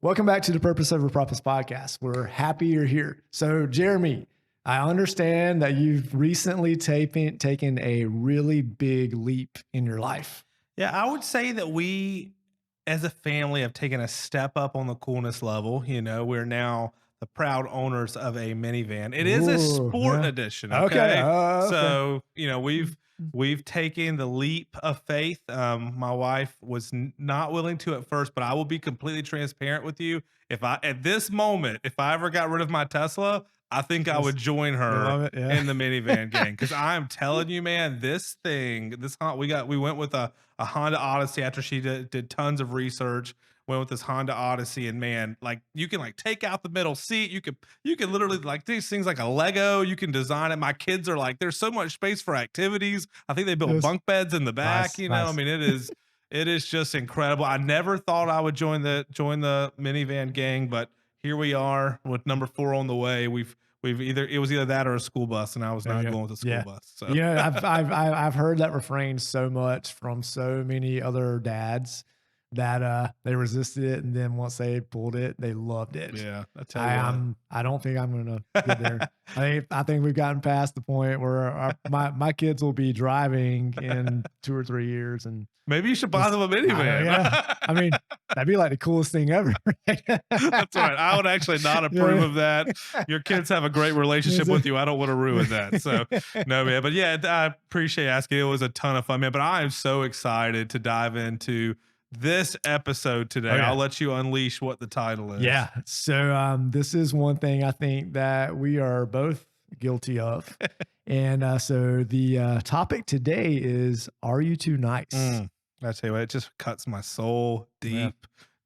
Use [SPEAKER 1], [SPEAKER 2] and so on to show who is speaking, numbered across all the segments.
[SPEAKER 1] Welcome back to the Purpose Over Profits podcast. We're happy you're here. So, Jeremy, I understand that you've recently taken a really big leap in your life.
[SPEAKER 2] Yeah, I would say that we as a family have taken a step up on the coolness level. We're now the proud owners of a minivan. It is a
[SPEAKER 1] Ooh,
[SPEAKER 2] sport
[SPEAKER 1] yeah.
[SPEAKER 2] edition,
[SPEAKER 1] Okay.
[SPEAKER 2] okay?
[SPEAKER 1] Okay.
[SPEAKER 2] So, we've taken the leap of faith. My wife was not willing to at first, but I will be completely transparent with you. If I at this moment, if I ever got rid of my Tesla, I think I would join
[SPEAKER 1] You
[SPEAKER 2] her
[SPEAKER 1] love it. Yeah.
[SPEAKER 2] in the minivan gang, because I'm telling you, man, we went with a Honda Odyssey after she did tons of research. Went with this Honda Odyssey, and man, like you can like take out the middle seat. You can literally like these things like a Lego. You can design it. My kids are like, there's so much space for activities. I think they built
[SPEAKER 1] Yes.
[SPEAKER 2] bunk beds in the back.
[SPEAKER 1] Nice.
[SPEAKER 2] I
[SPEAKER 1] Nice.
[SPEAKER 2] mean, it is just incredible. I never thought I would join the minivan gang, but here we are with number 4 on the way. It was either that or a school bus, and I was
[SPEAKER 1] There you
[SPEAKER 2] not
[SPEAKER 1] go.
[SPEAKER 2] going with a school
[SPEAKER 1] Yeah.
[SPEAKER 2] bus. So
[SPEAKER 1] Yeah, I've heard that refrain so much from so many other dads that they resisted it, and then once they pulled it, they loved it.
[SPEAKER 2] yeah, I tell you what.
[SPEAKER 1] I don't think I'm gonna get there. I think we've gotten past the point where my kids will be driving in 2 or 3 years, and
[SPEAKER 2] Maybe you should buy them a
[SPEAKER 1] I know,
[SPEAKER 2] minivan.
[SPEAKER 1] yeah. I mean, that'd be like the coolest thing ever. Right?
[SPEAKER 2] That's right. I would actually not approve
[SPEAKER 1] Yeah.
[SPEAKER 2] of that. Your kids have a great relationship with you. I don't want to ruin that. So, no, man. But yeah, I appreciate asking. It was a ton of fun, man. But I am so excited to dive into this episode today.
[SPEAKER 1] Oh, yeah.
[SPEAKER 2] I'll let you unleash what the title is.
[SPEAKER 1] Yeah. So this is one thing I think that we are both guilty of. And so the topic today is, are you too nice?
[SPEAKER 2] I tell you what, it just cuts my soul
[SPEAKER 1] Yeah.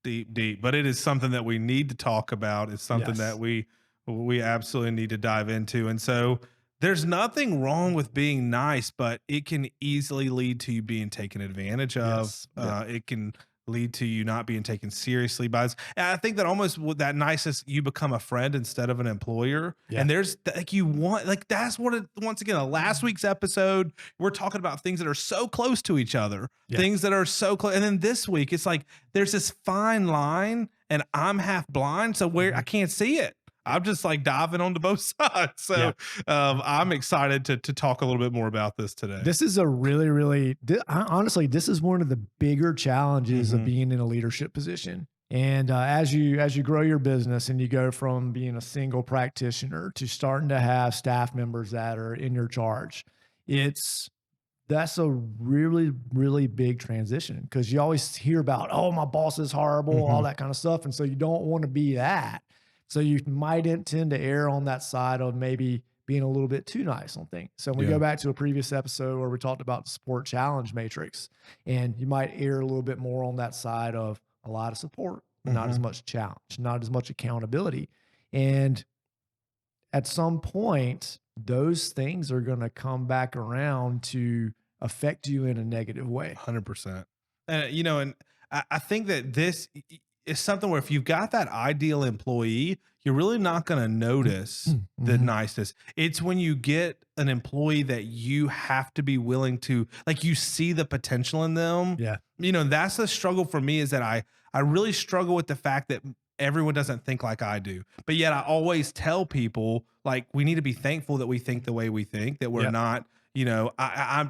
[SPEAKER 2] deep. But it is something that we need to talk about. It's something
[SPEAKER 1] Yes.
[SPEAKER 2] that we absolutely need to dive into. And so there's nothing wrong with being nice, but it can easily lead to you being taken advantage of.
[SPEAKER 1] Yes. Yeah.
[SPEAKER 2] It can lead to you not being taken seriously by us. And I think that almost with that niceness, you become a friend instead of an employer.
[SPEAKER 1] Yeah.
[SPEAKER 2] And there's like you want like that's what it once again, last week's episode, we're talking about things that are so close to each other,
[SPEAKER 1] Yeah.
[SPEAKER 2] things that are so close. And then this week, it's like there's this fine line, and I'm half blind, so where I can't see it. I'm just like diving onto both sides. So I'm excited to talk a little bit more about this today.
[SPEAKER 1] This is a really, honestly, this is one of the bigger challenges of
[SPEAKER 2] Mhm.
[SPEAKER 1] being in a leadership position. And as you grow your business and you go from being a single practitioner to starting to have staff members that are in your charge, that's a really big transition, because you always hear about, oh, my boss is horrible, all
[SPEAKER 2] Mhm.
[SPEAKER 1] that kind of stuff. And so you don't want to be that. So you might tend to err on that side of maybe being a little bit too nice on things. So we
[SPEAKER 2] Yeah.
[SPEAKER 1] go back to a previous episode where we talked about the support challenge matrix, and you might err a little bit more on that side of a lot of support, not as
[SPEAKER 2] Mhm.
[SPEAKER 1] much challenge, not as much accountability. And at some point, those things are going to come back around to affect you in a negative way.
[SPEAKER 2] 100%. And I think that this is something where if you've got that ideal employee, you're really not going to notice the
[SPEAKER 1] Mhm.
[SPEAKER 2] niceness. It's when you get an employee that you have to be willing to, like, you see the potential in them.
[SPEAKER 1] Yeah.
[SPEAKER 2] That's the struggle for me, is that I really struggle with the fact that everyone doesn't think like I do. But yet I always tell people, like, we need to be thankful that we think the way we think, that we're
[SPEAKER 1] Yeah.
[SPEAKER 2] not,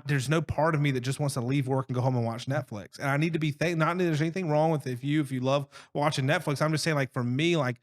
[SPEAKER 2] there's no part of me that just wants to leave work and go home and watch Netflix. And I need to be not that there's anything wrong with if you love watching Netflix. I'm just saying, like, for me, like,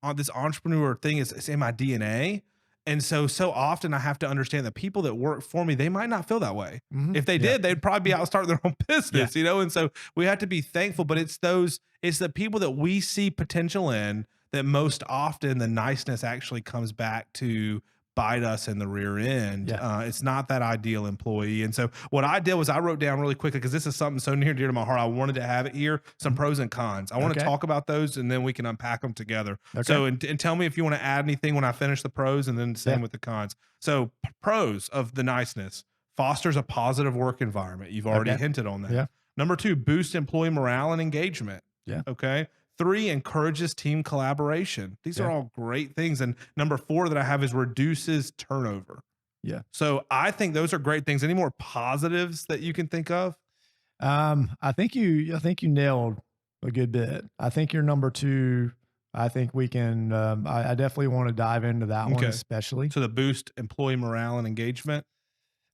[SPEAKER 2] on this entrepreneur thing it's in my DNA. And so often I have to understand that people that work for me, they might not feel that way.
[SPEAKER 1] Mhm.
[SPEAKER 2] If they
[SPEAKER 1] Yeah.
[SPEAKER 2] did, they'd probably be out starting their own business, And so we have to be thankful, but it's the people that we see potential in that most often the niceness actually comes back to bite us in the rear end.
[SPEAKER 1] Yeah.
[SPEAKER 2] It's not that ideal employee. And so what I did was I wrote down really quickly, because this is something so near and dear to my heart. I wanted to have it here, some pros and cons. I want to
[SPEAKER 1] Okay.
[SPEAKER 2] talk about those, and then we can unpack them together.
[SPEAKER 1] Okay.
[SPEAKER 2] So, and tell me if you want to add anything when I finish the pros, and then same
[SPEAKER 1] Yeah.
[SPEAKER 2] with the cons. So pros of the niceness: fosters a positive work environment. You've already
[SPEAKER 1] Okay.
[SPEAKER 2] hinted on that.
[SPEAKER 1] Yeah.
[SPEAKER 2] Number 2, boost employee morale and engagement.
[SPEAKER 1] Yeah.
[SPEAKER 2] Okay. 3, encourages team collaboration. These are
[SPEAKER 1] Yeah.
[SPEAKER 2] all great things. And number 4 that I have is reduces turnover.
[SPEAKER 1] Yeah.
[SPEAKER 2] So I think those are great things. Any more positives that you can think of?
[SPEAKER 1] I think you nailed a good bit. I think you're number two. I think we can. I definitely want to dive into that one,
[SPEAKER 2] Okay.
[SPEAKER 1] especially.
[SPEAKER 2] So the boost employee morale and engagement,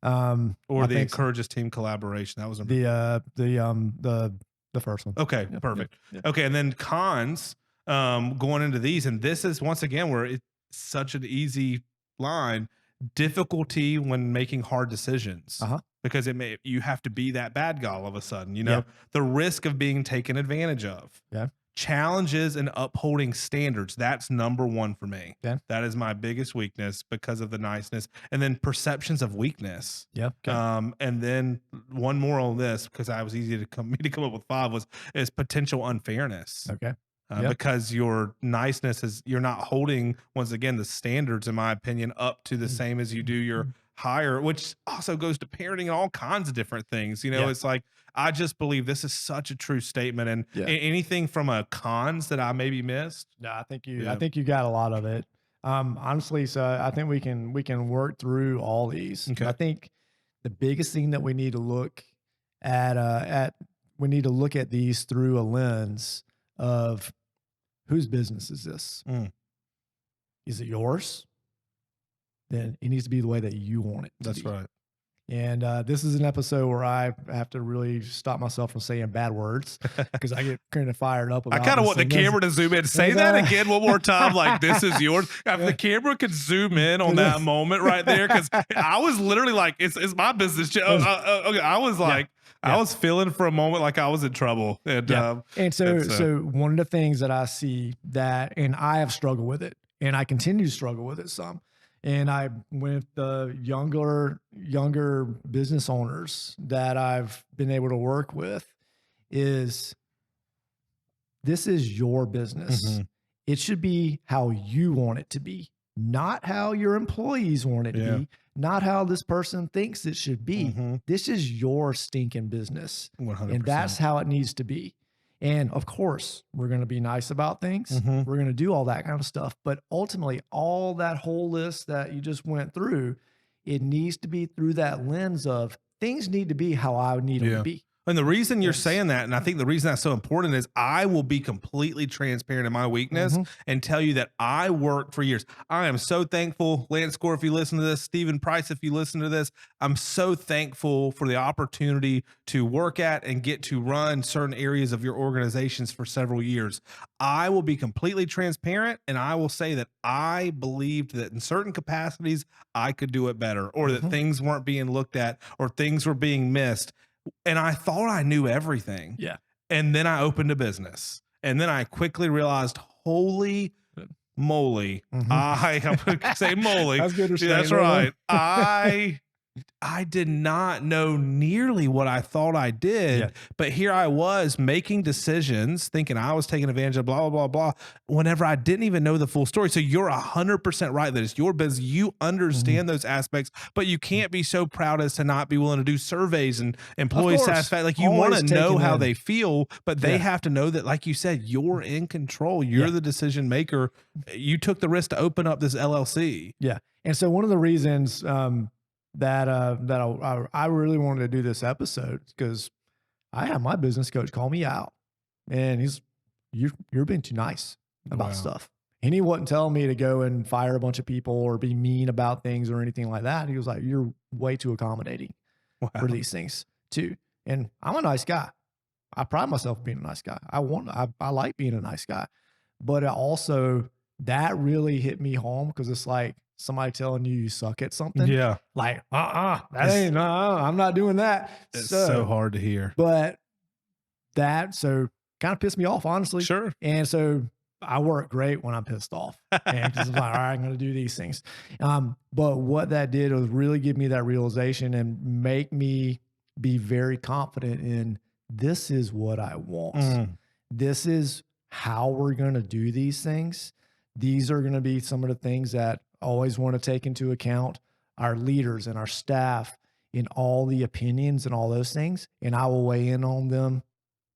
[SPEAKER 1] I
[SPEAKER 2] or the
[SPEAKER 1] think
[SPEAKER 2] encourages team collaboration. That was number
[SPEAKER 1] the first one.
[SPEAKER 2] Okay,
[SPEAKER 1] Yeah,
[SPEAKER 2] perfect.
[SPEAKER 1] yeah,
[SPEAKER 2] Okay, and then cons, going into these, and this is once again where it's such an easy line: difficulty when making hard decisions.
[SPEAKER 1] Uh-huh.
[SPEAKER 2] Because you have to be that bad guy all of a sudden,
[SPEAKER 1] Yeah.
[SPEAKER 2] the risk of being taken advantage of.
[SPEAKER 1] Yeah.
[SPEAKER 2] Challenges and upholding standards. That's number one for me.
[SPEAKER 1] Yeah.
[SPEAKER 2] That is my biggest weakness because of the niceness. And then perceptions of weakness.
[SPEAKER 1] Yeah. Okay.
[SPEAKER 2] And then one more on this, because I was easy to me to come up with five, is potential unfairness.
[SPEAKER 1] Okay. Yep.
[SPEAKER 2] Because your niceness is, you're not holding, once again, the standards, in my opinion, up to the same as you do your higher, which also goes to parenting and all kinds of different things.
[SPEAKER 1] Yeah.
[SPEAKER 2] It's like, I just believe this is such a true statement. And
[SPEAKER 1] Yeah.
[SPEAKER 2] anything from a cons that I maybe missed.
[SPEAKER 1] No, I think
[SPEAKER 2] Yeah.
[SPEAKER 1] you got a lot of it. Honestly, so I think we can work through all these.
[SPEAKER 2] Okay.
[SPEAKER 1] I think the biggest thing that we need to look at we need to look at these through a lens of whose business is this?
[SPEAKER 2] Mm.
[SPEAKER 1] Is it yours? Then it needs to be the way that you want it to
[SPEAKER 2] That's
[SPEAKER 1] be.
[SPEAKER 2] right.
[SPEAKER 1] And this is an episode where I have to really stop myself from saying bad words because I get kind of fired up
[SPEAKER 2] I
[SPEAKER 1] about
[SPEAKER 2] kind of
[SPEAKER 1] this
[SPEAKER 2] want the
[SPEAKER 1] and that's-
[SPEAKER 2] camera to zoom in. Say
[SPEAKER 1] and,
[SPEAKER 2] that again one more time. Like, this is yours. If
[SPEAKER 1] Yeah.
[SPEAKER 2] the camera could zoom in on that moment right there, because I was literally like, it's my business. Okay, I was like, I was feeling for a moment like I was in trouble. And
[SPEAKER 1] Yeah. And so,
[SPEAKER 2] it's,
[SPEAKER 1] so one of the things that I see that, and I have struggled with it, and I continue to struggle with it some. And I, with the younger business owners that I've been able to work with, is this is your business.
[SPEAKER 2] Mhm.
[SPEAKER 1] It should be how you want it to be, not how your employees want it to
[SPEAKER 2] Yeah.
[SPEAKER 1] be, not how this person thinks it should be.
[SPEAKER 2] Mhm.
[SPEAKER 1] This is your stinking business.
[SPEAKER 2] 100%.
[SPEAKER 1] And that's how it needs to be. And of course, we're going to be nice about things.
[SPEAKER 2] Mhm.
[SPEAKER 1] We're going to do all that kind of stuff. But ultimately, all that whole list that you just went through, it needs to be through that lens of things need to be how I need them
[SPEAKER 2] Yeah.
[SPEAKER 1] to be.
[SPEAKER 2] And the reason you're
[SPEAKER 1] Yes.
[SPEAKER 2] saying that, and I think the reason that's so important, is I will be completely transparent in my weakness
[SPEAKER 1] Mhm.
[SPEAKER 2] and tell you that I worked for years. I am so thankful, Lance Score, if you listen to this, Stephen Price, if you listen to this, I'm so thankful for the opportunity to work at and get to run certain areas of your organizations for several years. I will be completely transparent, and I will say that I believed that in certain capacities I could do it better, or that
[SPEAKER 1] Mhm.
[SPEAKER 2] things weren't being looked at, or things were being missed. And I thought I knew everything.
[SPEAKER 1] Yeah.
[SPEAKER 2] And then I opened a business. And then I quickly realized, holy moly,
[SPEAKER 1] Mhm.
[SPEAKER 2] I'm going to say moly.
[SPEAKER 1] That's good
[SPEAKER 2] Yeah, that's
[SPEAKER 1] restraint,
[SPEAKER 2] right. I did not know nearly what I thought I did,
[SPEAKER 1] Yeah.
[SPEAKER 2] but here I was making decisions, thinking I was taking advantage of blah, blah, blah, blah, whenever I didn't even know the full story. So you're 100% right that it's your business. You
[SPEAKER 1] Mm-hmm.
[SPEAKER 2] understand those aspects, but you can't be so proud as to not be willing to do surveys and employee
[SPEAKER 1] course.
[SPEAKER 2] satisfaction. Like, you want
[SPEAKER 1] Always
[SPEAKER 2] to know
[SPEAKER 1] taking
[SPEAKER 2] how
[SPEAKER 1] in.
[SPEAKER 2] they feel, but they
[SPEAKER 1] Yeah.
[SPEAKER 2] have to know that, like you said, you're in control. You're
[SPEAKER 1] Yeah.
[SPEAKER 2] the decision maker. You took the risk to open up this LLC.
[SPEAKER 1] Yeah. And so one of the reasons that I really wanted to do this episode is because I had my business coach call me out, and you're being too nice about
[SPEAKER 2] Wow.
[SPEAKER 1] stuff. And he wasn't telling me to go and fire a bunch of people or be mean about things or anything like that. He was like, "You're way too accommodating
[SPEAKER 2] Wow.
[SPEAKER 1] for these things too." And I'm a nice guy. I pride myself being a nice guy. I like being a nice guy, but it also that really hit me home because it's like somebody telling you suck at something.
[SPEAKER 2] Yeah.
[SPEAKER 1] Like, I'm not doing that.
[SPEAKER 2] It's so hard to hear.
[SPEAKER 1] But that kind of pissed me off, honestly.
[SPEAKER 2] Sure.
[SPEAKER 1] And so I work great when I'm pissed off. And because I'm like, all right, I'm going to do these things. But what that did was really give me that realization and make me be very confident in this is what I want.
[SPEAKER 2] Mm.
[SPEAKER 1] This is how we're going to do these things. These are going to be some of the things that I always want to take into account our leaders and our staff in all the opinions and all those things. And I will weigh in on them,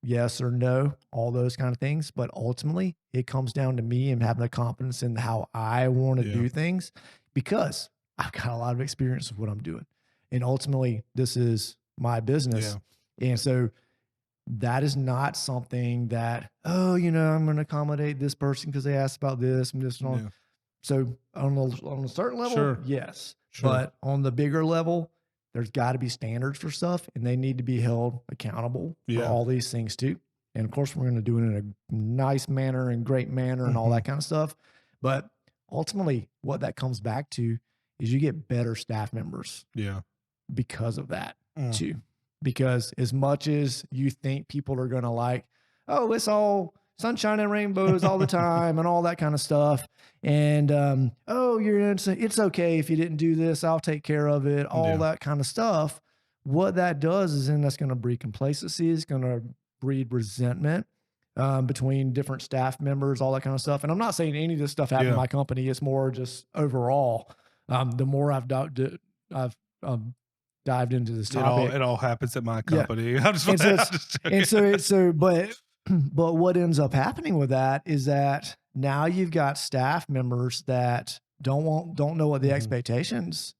[SPEAKER 1] yes or no, all those kind of things. But ultimately, it comes down to me and having the confidence in how I want to
[SPEAKER 2] Yeah.
[SPEAKER 1] do things because I've got a lot of experience with what I'm doing. And ultimately, this is my business. And so that is not something that, oh, I'm going to accommodate this person because they asked about this and this and all.
[SPEAKER 2] Yeah.
[SPEAKER 1] So on a certain level,
[SPEAKER 2] Sure.
[SPEAKER 1] yes.
[SPEAKER 2] Sure.
[SPEAKER 1] But on the bigger level, there's got to be standards for stuff, and they need to be held accountable for
[SPEAKER 2] Yeah.
[SPEAKER 1] all these things too. And of course, we're going to do it in a nice manner and great manner and all that kind of stuff. But ultimately, what that comes back to is you get better staff members
[SPEAKER 2] Yeah.
[SPEAKER 1] because of that
[SPEAKER 2] Mm.
[SPEAKER 1] too. Because as much as you think people are going to like, oh, it's all sunshine and rainbows all the time and all that kind of stuff. And, oh, it's okay if you didn't do this, I'll take care of it, all
[SPEAKER 2] Yeah.
[SPEAKER 1] that kind of stuff. What that does is then that's going to breed complacency. It's going to breed resentment between different staff members, all that kind of stuff. And I'm not saying any of this stuff happened
[SPEAKER 2] Yeah.
[SPEAKER 1] in my company. It's more just overall. The more I've dived into this topic,
[SPEAKER 2] It all happens at my
[SPEAKER 1] Yeah.
[SPEAKER 2] company. I'm just,
[SPEAKER 1] And so
[SPEAKER 2] I'm
[SPEAKER 1] it's-
[SPEAKER 2] just
[SPEAKER 1] and
[SPEAKER 2] joking.
[SPEAKER 1] but what ends up happening with that is that now you've got staff members that don't know what the
[SPEAKER 2] Mhm.
[SPEAKER 1] expectations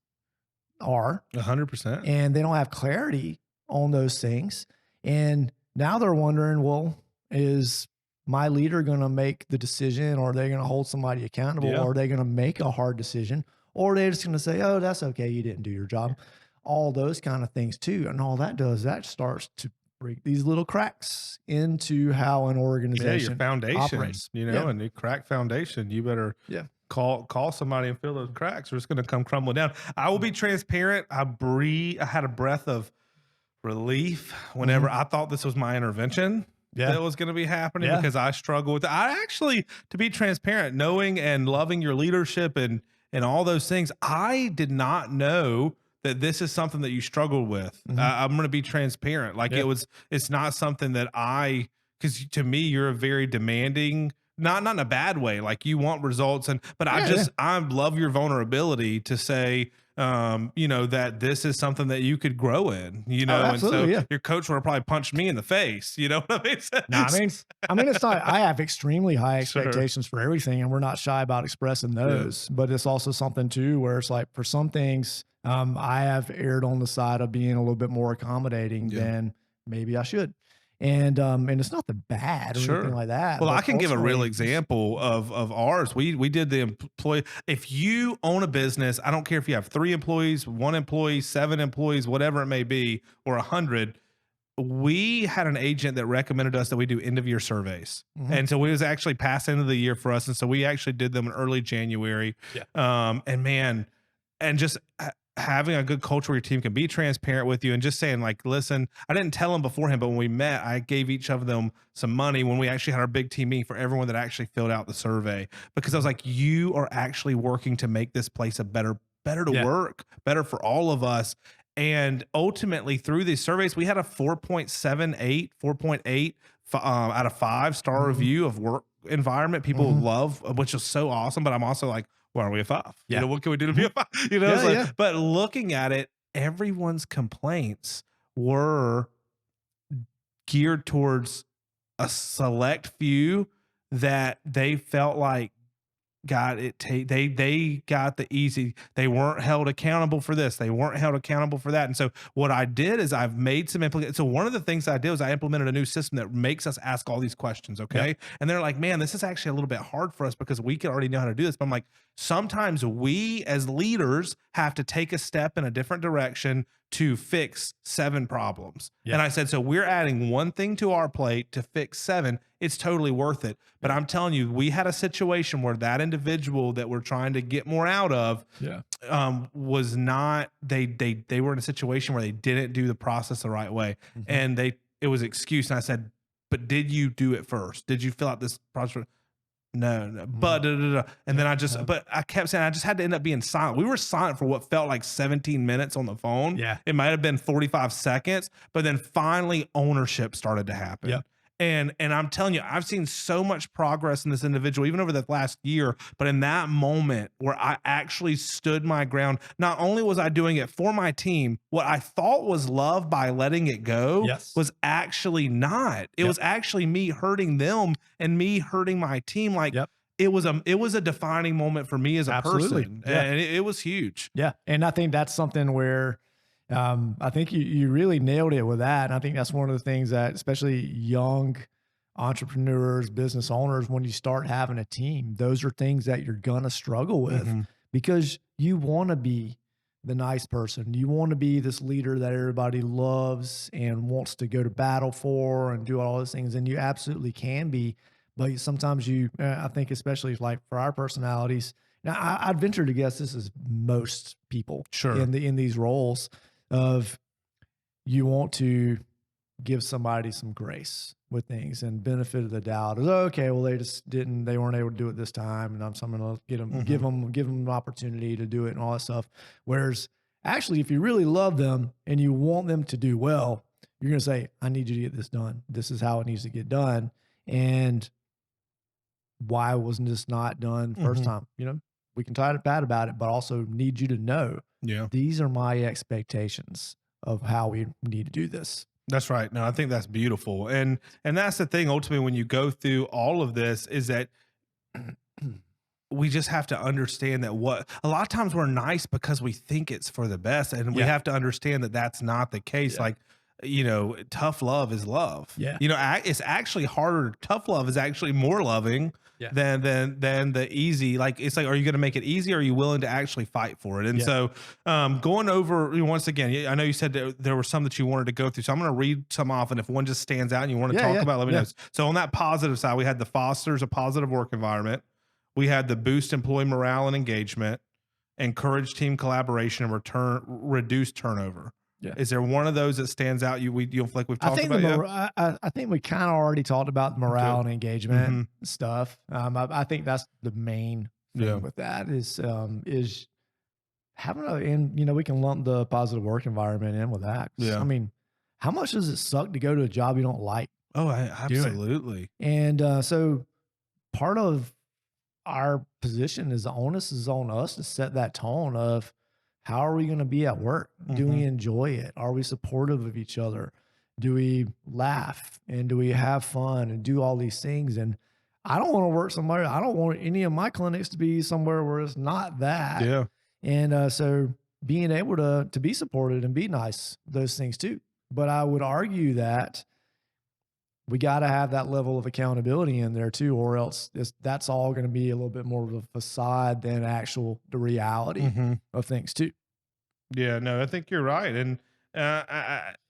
[SPEAKER 1] are,
[SPEAKER 2] 100%.
[SPEAKER 1] and they don't have clarity on those things. And now they're wondering, well, is my leader going to make the decision, or are they going to hold somebody accountable,
[SPEAKER 2] Yeah.
[SPEAKER 1] or are they going to make a hard decision, or are they just going to say, oh, that's okay, you didn't do your job? All those kind of things too. And all that does, that starts to break these little cracks into how an
[SPEAKER 2] Yeah,
[SPEAKER 1] organization
[SPEAKER 2] your foundation,
[SPEAKER 1] operates.
[SPEAKER 2] and the crack foundation, you better
[SPEAKER 1] Yeah.
[SPEAKER 2] call somebody and fill those cracks or it's going to come crumbling down. I will be transparent. I had a breath of relief whenever I thought this was my intervention that was going to be happening,
[SPEAKER 1] Yeah.
[SPEAKER 2] because I struggle with it. I actually, to be transparent, knowing and loving your leadership and all those things, I did not know that this is something that you struggled with. I'm going to be transparent. Like
[SPEAKER 1] Yeah.
[SPEAKER 2] it's not something that because to me, you're a very demanding, not in a bad way. Like you want results, but I love your vulnerability to say, that this is something that you could grow in, and so
[SPEAKER 1] absolutely, yeah.
[SPEAKER 2] your coach would have probably punched me in the face. You know what I mean?
[SPEAKER 1] No, I mean, it's not, I have extremely high
[SPEAKER 2] Sure.
[SPEAKER 1] expectations for everything, and we're not shy about expressing those, but it's also something too, where it's like, for some things, I have erred on the side of being a little bit more accommodating
[SPEAKER 2] Yeah.
[SPEAKER 1] than maybe I should. And it's nothing bad or
[SPEAKER 2] Sure.
[SPEAKER 1] anything like that.
[SPEAKER 2] Well,
[SPEAKER 1] but
[SPEAKER 2] I can give a real
[SPEAKER 1] ultimately,
[SPEAKER 2] example of ours. We did the employee. If you own a business, I don't care if you have 3 employees, 1 employee, 7 employees, whatever it may be, or 100. We had an agent that recommended us that we do end of year surveys.
[SPEAKER 1] Mhm.
[SPEAKER 2] And so it was actually past end of the year for us. And so we actually did them in early January.
[SPEAKER 1] Yeah.
[SPEAKER 2] And man, and just having a good culture where your team can be transparent with you and just saying like, listen, I didn't tell them beforehand, but when we met, I gave each of them some money when we actually had our big team meeting for everyone that actually filled out the survey, because I was like, you are actually working to make this place a better to
[SPEAKER 1] Yeah.
[SPEAKER 2] work, better for all of us. And ultimately through these surveys, we had a 4.8 out of 5-star
[SPEAKER 1] Mhm.
[SPEAKER 2] review of work environment. People
[SPEAKER 1] Mhm.
[SPEAKER 2] love, which is so awesome. But I'm also like, why are we a 5?
[SPEAKER 1] Yeah.
[SPEAKER 2] What can we do to be a 5?
[SPEAKER 1] Yeah,
[SPEAKER 2] it's like,
[SPEAKER 1] yeah.
[SPEAKER 2] but looking at it, everyone's complaints were geared towards a select few that they felt like they got the easy. They weren't held accountable for this. They weren't held accountable for that. And so what I did is I've made some So one of the things I did was I implemented a new system that makes us ask all these questions. Okay.
[SPEAKER 1] Yep.
[SPEAKER 2] And they're like, man, this is actually a little bit hard for us because we can already know how to do this. But I'm like, sometimes we as leaders have to take a step in a different direction to fix 7 problems.
[SPEAKER 1] Yeah.
[SPEAKER 2] And I said, so we're adding one thing to our plate to fix 7. It's totally worth it. But I'm telling you, we had a situation where that individual that we're trying to get more out of
[SPEAKER 1] Yeah.
[SPEAKER 2] was not, they were in a situation where they didn't do the process the right way.
[SPEAKER 1] Mhm.
[SPEAKER 2] And it was excuse. And I said, but did you do it first? Did you fill out this process? No, but and then but I kept saying I just had to end up being silent. We were silent for what felt like 17 minutes on the phone.
[SPEAKER 1] Yeah.
[SPEAKER 2] It might have been 45 seconds, but then finally ownership started to happen.
[SPEAKER 1] Yep.
[SPEAKER 2] And I'm telling you, I've seen so much progress in this individual, even over the last year. But in that moment where I actually stood my ground, not only was I doing it for my team, what I thought was love by letting it go
[SPEAKER 1] Yes.
[SPEAKER 2] was actually not. It
[SPEAKER 1] Yep.
[SPEAKER 2] was actually me hurting them and me hurting my team. Like
[SPEAKER 1] Yep.
[SPEAKER 2] it was a defining moment for me as a
[SPEAKER 1] Absolutely.
[SPEAKER 2] person.
[SPEAKER 1] Yeah.
[SPEAKER 2] And it was huge.
[SPEAKER 1] Yeah. And I think that's something where I think you really nailed it with that. And I think that's one of the things that, especially young entrepreneurs, business owners, when you start having a team, those are things that you're gonna struggle with
[SPEAKER 2] Mm-hmm.
[SPEAKER 1] because you want to be the nice person. You want to be this leader that everybody loves and wants to go to battle for and do all those things. And you absolutely can be, but sometimes I think, especially like for our personalities. Now, I'd venture to guess this is most people
[SPEAKER 2] Sure.
[SPEAKER 1] in these roles of you want to give somebody some grace with things and benefit of the doubt is okay. Well, they weren't able to do it this time, and so I'm going to give them an opportunity to do it and all that stuff. Whereas actually, if you really love them and you want them to do well, you're going to say, I need you to get this done. This is how it needs to get done. And why wasn't this not done first
[SPEAKER 2] Mm-hmm.
[SPEAKER 1] time? We can try to pat about it, but also need you to know
[SPEAKER 2] Yeah.
[SPEAKER 1] these are my expectations of how we need to do this.
[SPEAKER 2] That's right. No, I think that's beautiful. And that's the thing ultimately when you go through all of this is that we just have to understand that what a lot of times we're nice because we think it's for the best, and we
[SPEAKER 1] Yeah.
[SPEAKER 2] have to understand that that's not the case.
[SPEAKER 1] Yeah.
[SPEAKER 2] Like, tough love is love.
[SPEAKER 1] Yeah.
[SPEAKER 2] It's actually harder. Tough love is actually more loving
[SPEAKER 1] Yeah.
[SPEAKER 2] than the easy. Like, it's like, are you going to make it easy? Or are you willing to actually fight for it? And
[SPEAKER 1] Yeah.
[SPEAKER 2] so, going over once again, I know you said there were some that you wanted to go through, so I'm going to read some off, and if one just stands out and you want to
[SPEAKER 1] Yeah,
[SPEAKER 2] talk
[SPEAKER 1] yeah,
[SPEAKER 2] about, let me
[SPEAKER 1] yeah.
[SPEAKER 2] know. So on that positive side, we had the fosters a positive work environment. We had the boost employee morale and engagement, encourage team collaboration, and reduce turnover.
[SPEAKER 1] Yeah.
[SPEAKER 2] Is there one of those that stands out? You feel like we've
[SPEAKER 1] I
[SPEAKER 2] talked
[SPEAKER 1] think
[SPEAKER 2] about yet?
[SPEAKER 1] I think we kind of already talked about the morale
[SPEAKER 2] Good.
[SPEAKER 1] and engagement
[SPEAKER 2] Mhm.
[SPEAKER 1] stuff. I think that's the main thing
[SPEAKER 2] Yeah.
[SPEAKER 1] with that is having and we can lump the positive work environment in with that. 'Cause,
[SPEAKER 2] Yeah.
[SPEAKER 1] I mean, how much does it suck to go to a job you don't like?
[SPEAKER 2] Oh,
[SPEAKER 1] Do it.
[SPEAKER 2] absolutely.
[SPEAKER 1] And so part of our position is the onus is on us to set that tone of how are we going to be at work? Do we
[SPEAKER 2] Mhm.
[SPEAKER 1] enjoy it? Are we supportive of each other? Do we laugh and do we have fun and do all these things? And I don't want to work somewhere. I don't want any of my clinics to be somewhere where it's not that.
[SPEAKER 2] Yeah.
[SPEAKER 1] And so being able to be supported and be nice, those things too. But I would argue that we got to have that level of accountability in there too, or else that's all going to be a little bit more of a facade than the reality
[SPEAKER 2] Mhm.
[SPEAKER 1] of things too.
[SPEAKER 2] Yeah, no, I think you're right. And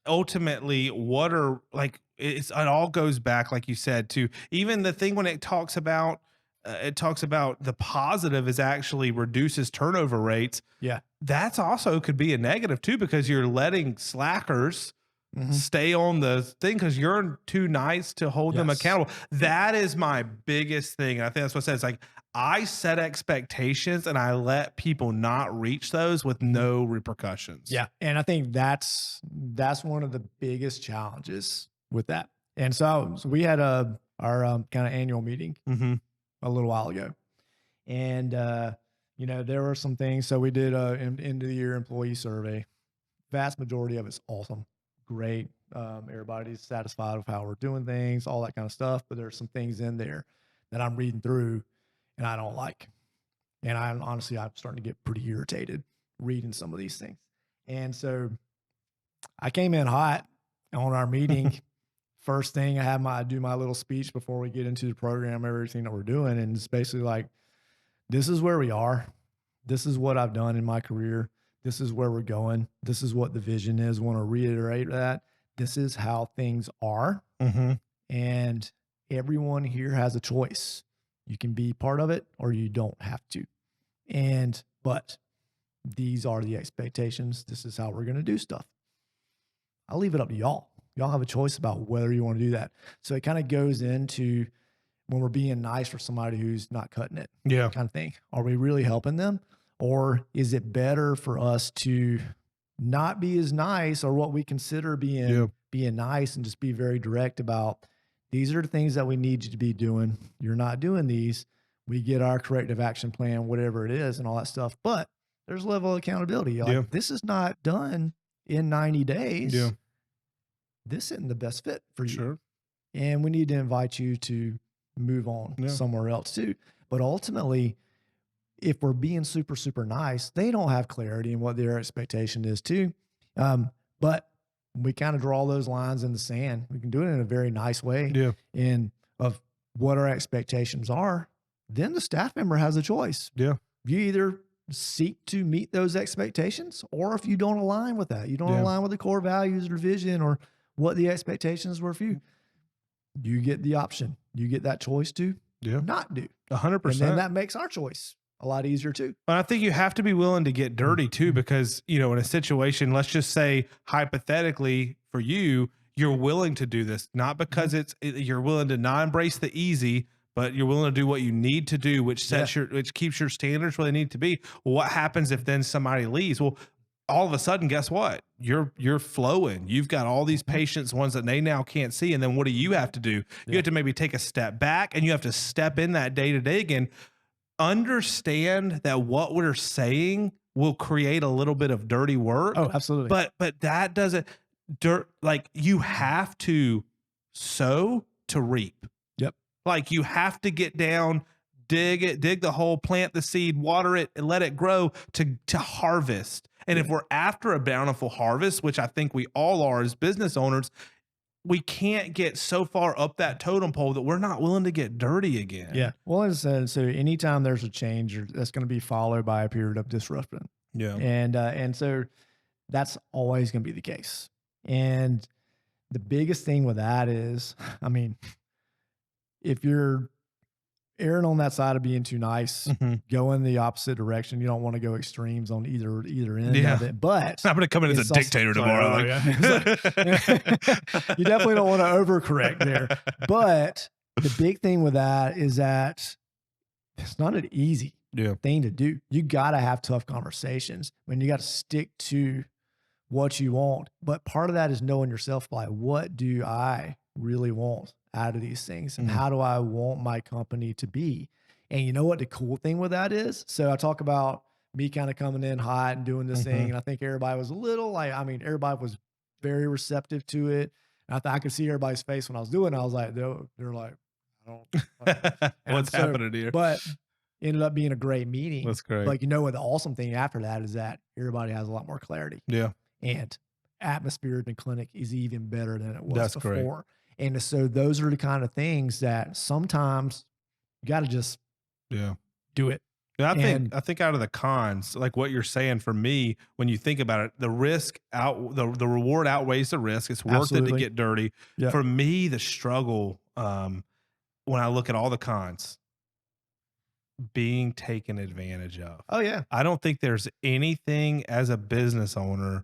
[SPEAKER 2] ultimately, what are like it all goes back, like you said, to even the thing when it talks about the positive is actually reduces turnover rates.
[SPEAKER 1] Yeah.
[SPEAKER 2] That's also could be a negative too because you're letting slackers
[SPEAKER 1] Mhm.
[SPEAKER 2] stay on the thing because you're too nice to hold them
[SPEAKER 1] Yes.
[SPEAKER 2] accountable. That is my biggest thing. And I think that's what it says. Like, I set expectations and I let people not reach those with no repercussions.
[SPEAKER 1] Yeah. And I think that's one of the biggest challenges with that. And so we had our kind of annual meeting
[SPEAKER 2] Mm-hmm.
[SPEAKER 1] a little while ago. And there were some things. So we did end of the year employee survey. Vast majority of it's awesome, great. Everybody's satisfied with how we're doing things, all that kind of stuff. But there's some things in there that I'm reading through and I don't like. And I'm starting to get pretty irritated reading some of these things. And so I came in hot on our meeting. First thing I do my little speech before we get into the program, everything that we're doing. And it's basically like, this is where we are. This is what I've done in my career. This is where we're going. This is what the vision is. Want to reiterate that this is how things are.
[SPEAKER 2] Mm-hmm.
[SPEAKER 1] And everyone here has a choice. You can be part of it or you don't have to. But these are the expectations. This is how we're going to do stuff. I'll leave it up to y'all. Y'all have a choice about whether you want to do that. So it kind of goes into when we're being nice for somebody who's not cutting it.
[SPEAKER 2] Yeah.
[SPEAKER 1] Kind of thing. Are we really helping them? Or is it better for us to not be as nice or what we consider being nice and just be very direct about these are the things that we need you to be doing. You're not doing these. We get our corrective action plan, whatever it is, and all that stuff. But there's a level of accountability. You're like, this is not done in 90 days.
[SPEAKER 2] Yeah.
[SPEAKER 1] This isn't the best fit for you.
[SPEAKER 2] Sure.
[SPEAKER 1] And we need to invite you to move on somewhere else too. But ultimately, if we're being super, super nice, they don't have clarity in what their expectation is too. But we kind of draw those lines in the sand. We can do it in a very nice way.
[SPEAKER 2] Yeah.
[SPEAKER 1] And of what our expectations are, then the staff member has a choice.
[SPEAKER 2] Yeah.
[SPEAKER 1] You either seek to meet those expectations, or if you don't align with that, you don't
[SPEAKER 2] Yeah.
[SPEAKER 1] align with the core values or vision or what the expectations were for you, you get the option. You get that choice to not do.
[SPEAKER 2] 100%.
[SPEAKER 1] And then that makes our choice a lot easier too.
[SPEAKER 2] But I think you have to be willing to get dirty too, because, you know, in a situation, let's just say hypothetically for you, you're willing to do this, not because you're willing to not embrace the easy, but you're willing to do what you need to do, which sets which keeps your standards where they need to be. Well, what happens if then somebody leaves? Well, all of a sudden, guess what? You're flowing. You've got all these patients, ones that they now can't see. And then what do you have to do? You have to maybe take a step back, and you have to step in that day to day again. Understand that what we're saying will create a little bit of dirty work.
[SPEAKER 1] Oh, absolutely.
[SPEAKER 2] But that doesn't like you have to sow to reap.
[SPEAKER 1] Yep.
[SPEAKER 2] Like you have to get down, dig the hole, plant the seed, water it, and let it grow to harvest. And if we're after a bountiful harvest, which I think we all are as business owners, we can't get so far up that totem pole that we're not willing to get dirty again.
[SPEAKER 1] Yeah. Well, as I said, so anytime there's a change, that's going to be followed by a period of disruption.
[SPEAKER 2] Yeah.
[SPEAKER 1] And so that's always going to be the case. And the biggest thing with that is, I mean, if you're erring on that side of being too nice, go in the opposite direction. You don't want to go extremes on either end of it. But
[SPEAKER 2] I'm going to come in as a dictator tomorrow.
[SPEAKER 1] You definitely don't want to overcorrect there. But the big thing with that is that it's not an easy thing to do. You got to have tough conversations when you got to stick to what you want. But part of that is knowing yourself, like, what do I really want out of these things, and how do I want my company to be? And you know what the cool thing with that is? So I talk about me kind of coming in hot and doing this thing, and I think everybody was a little like, I mean, everybody was very receptive to it. And I could see everybody's face when I was doing it. I was like, they're like, I don't
[SPEAKER 2] what's happening here?
[SPEAKER 1] But ended up being a great meeting.
[SPEAKER 2] That's great.
[SPEAKER 1] Like, you know what the awesome thing after that is that everybody has a lot more clarity.
[SPEAKER 2] Yeah.
[SPEAKER 1] And atmosphere in the clinic is even better than it was
[SPEAKER 2] That's
[SPEAKER 1] before.
[SPEAKER 2] great.
[SPEAKER 1] And so those are the kind of things that sometimes you got to just do it.
[SPEAKER 2] And I think out of the cons, like what you're saying, for me, when you think about it, the risk the reward outweighs the risk. It's worth it to get dirty.
[SPEAKER 1] Yep.
[SPEAKER 2] For me, the struggle, when I look at all the cons, being taken advantage of.
[SPEAKER 1] Oh yeah.
[SPEAKER 2] I don't think there's anything as a business owner,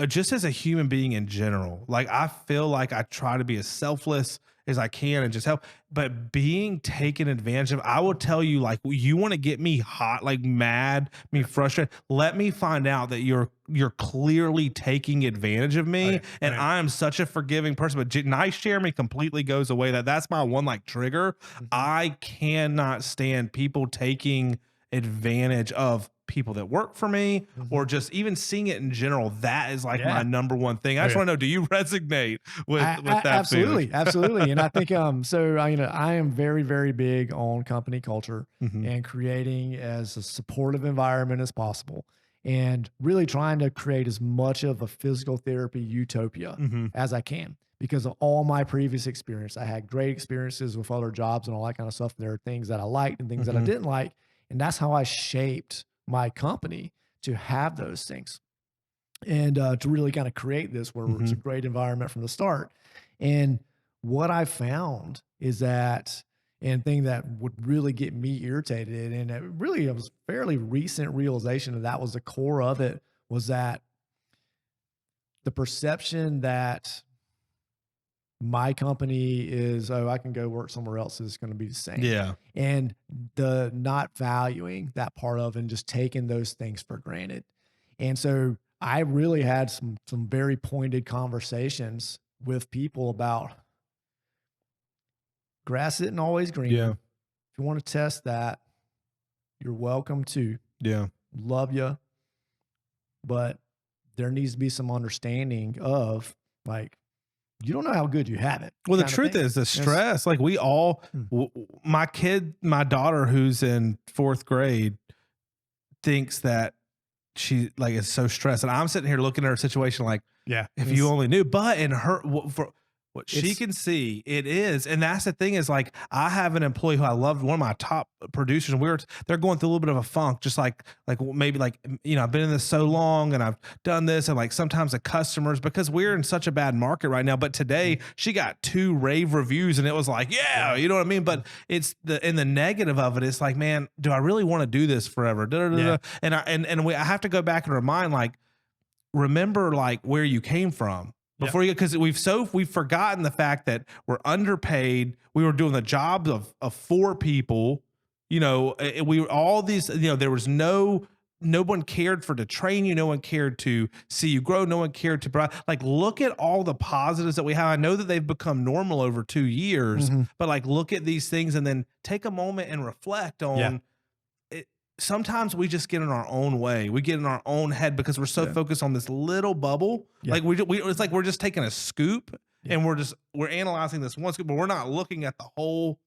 [SPEAKER 2] just as a human being in general. Like, I feel like I try to be as selfless as I can and just help, but being taken advantage of, I will tell you, like, you want to get me hot, like mad, me frustrated. Let me find out that you're clearly taking advantage of me. And I am such a forgiving person, but nice Jeremy completely goes away. That's my one like trigger. I cannot stand people taking advantage of people that work for me, or just even seeing it in general. That is like my number one thing. I just want to know, do you resonate with that?
[SPEAKER 1] Absolutely.
[SPEAKER 2] feeling?
[SPEAKER 1] Absolutely. And I think, so I am very, very big on company culture and creating as a supportive environment as possible, and really trying to create as much of a physical therapy utopia as I can. Because of all my previous experience, I had great experiences with other jobs and all that kind of stuff. There are things that I liked and things that I didn't like. And that's how I shaped my company to have those things, and to really kind of create this where it's a great environment from the start. And what I found is that, and thing that would really get me irritated, and it was fairly recent realization that was the core of it, was that the perception that my company is, oh, I can go work somewhere else, is going to be the same.
[SPEAKER 2] Yeah.
[SPEAKER 1] And the not valuing that part of, and just taking those things for granted. And so I really had some very pointed conversations with people about grass isn't always green.
[SPEAKER 2] Yeah.
[SPEAKER 1] If you want to test that, you're welcome to.
[SPEAKER 2] Yeah.
[SPEAKER 1] Love you. But there needs to be some understanding of, like, you don't know how good you have it.
[SPEAKER 2] Well, the truth is the stress, like we all, my daughter who's in 4th grade thinks that she like is so stressed, and I'm sitting here looking at her situation like,
[SPEAKER 1] Yeah.
[SPEAKER 2] if you only knew. But in her, for what she
[SPEAKER 1] It's-
[SPEAKER 2] can see, it is, and that's the thing is like I have an employee who I loved, one of my top producers, and they're going through a little bit of a funk, just like maybe like I've been in this so long, and I've done this, and like sometimes the customers, because we're in such a bad market right now. But today she got 2 rave reviews, and it was like, yeah, you know what I mean. But it's the negative of it. It's like, man, do I really want to do this forever? Da, da, da,
[SPEAKER 1] Yeah.
[SPEAKER 2] da. And I have to go back and remind like, remember like where you came from before you, because we've forgotten the fact that we're underpaid. We were doing the jobs of 4 people. We were all these, there was no one cared to train you. No one cared to see you grow. No one cared to provide. Like, look at all the positives that we have. I know that they've become normal over 2 years, but like, look at these things and then take a moment and reflect on it. Sometimes we just get in our own way. We get in our own head because we're so focused on this little bubble. Like it's like we're just taking a scoop and we're analyzing this one scoop, but we're not looking at the whole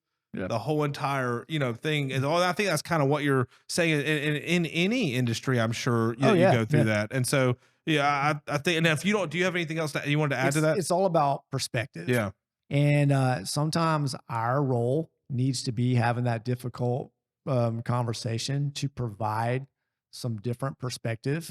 [SPEAKER 2] entire thing. And I think that's kind of what you're saying in any industry. I'm sure you go through that. And so I think. And if you don't, do you have anything else that you wanted to add to that?
[SPEAKER 1] It's all about perspective.
[SPEAKER 2] Yeah.
[SPEAKER 1] And sometimes our role needs to be having that difficult conversation to provide some different perspective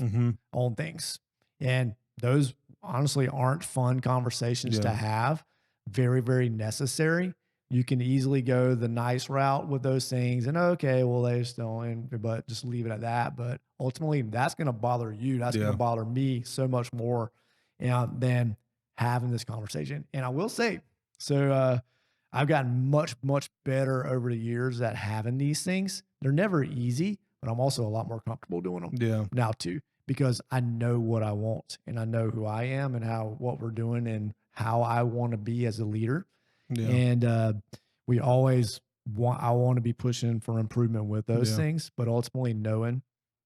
[SPEAKER 1] on things. And those honestly aren't fun conversations to have. Very, very necessary. You can easily go the nice route with those things and okay, well, they just don't, but just leave it at that. But ultimately that's going to bother you. That's going to bother me so much more than having this conversation. And I will say, so I've gotten much, much better over the years at having these things. They're never easy, but I'm also a lot more comfortable doing them now too, because I know what I want and I know who I am and what we're doing and how I want to be as a leader. Yeah. And I want to be pushing for improvement with those things, but ultimately knowing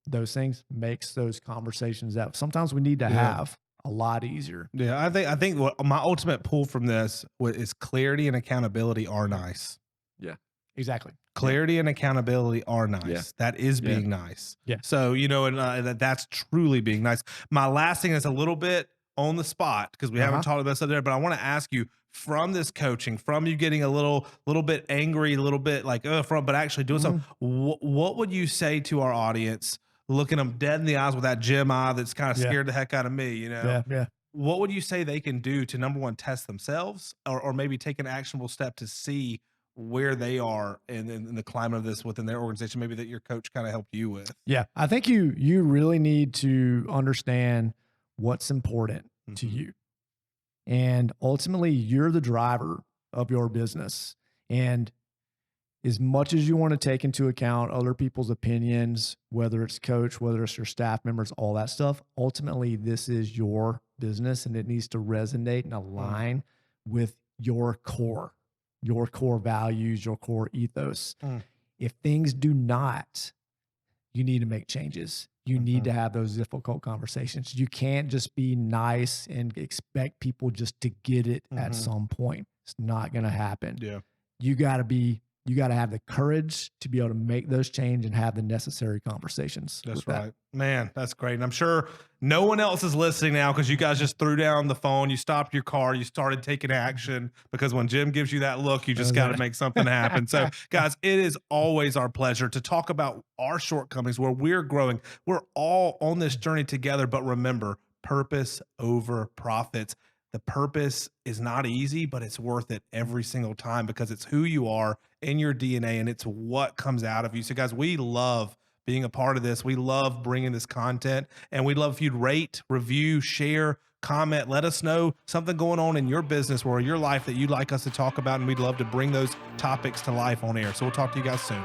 [SPEAKER 1] those things makes those conversations that sometimes we need to have a lot easier.
[SPEAKER 2] Yeah, I think what my ultimate pull from this is clarity and accountability are nice.
[SPEAKER 1] Yeah, exactly.
[SPEAKER 2] Clarity and accountability are nice. Yeah. That is being nice. Yeah. So, and that's truly being nice. My last thing is a little bit on the spot because we haven't talked about this there, but I want to ask you, from this coaching, from you getting a little bit angry, a little bit like, but actually doing something, what would you say to our audience, looking them dead in the eyes with that gym eye that's kind of scared the heck out of me, What would you say they can do to, number one, test themselves or maybe take an actionable step to see where they are in the climate of this within their organization, maybe that your coach kind of helped you with?
[SPEAKER 1] Yeah, I think you really need to understand what's important to you. And ultimately, you're the driver of your business. And as much as you want to take into account other people's opinions, whether it's coach, whether it's your staff members, all that stuff, ultimately, this is your business and it needs to resonate and align with your core values, your core ethos. If things do not, you need to make changes. You need to have those difficult conversations. You can't just be nice and expect people just to get it at some point. It's not going to happen. Yeah. You got to have the courage to be able to make those changes and have the necessary conversations.
[SPEAKER 2] That's right. Man, that's great. And I'm sure no one else is listening now because you guys just threw down the phone, you stopped your car, you started taking action, because when Jim gives you that look, you just got to make something happen. So guys, it is always our pleasure to talk about our shortcomings, where we're growing. We're all on this journey together, but remember, purpose over profits. The purpose is not easy, but it's worth it every single time because it's who you are in your DNA and it's what comes out of you. So guys, we love being a part of this. We love bringing this content, and we'd love if you'd rate, review, share, comment, let us know something going on in your business or your life that you'd like us to talk about. And we'd love to bring those topics to life on air. So we'll talk to you guys soon.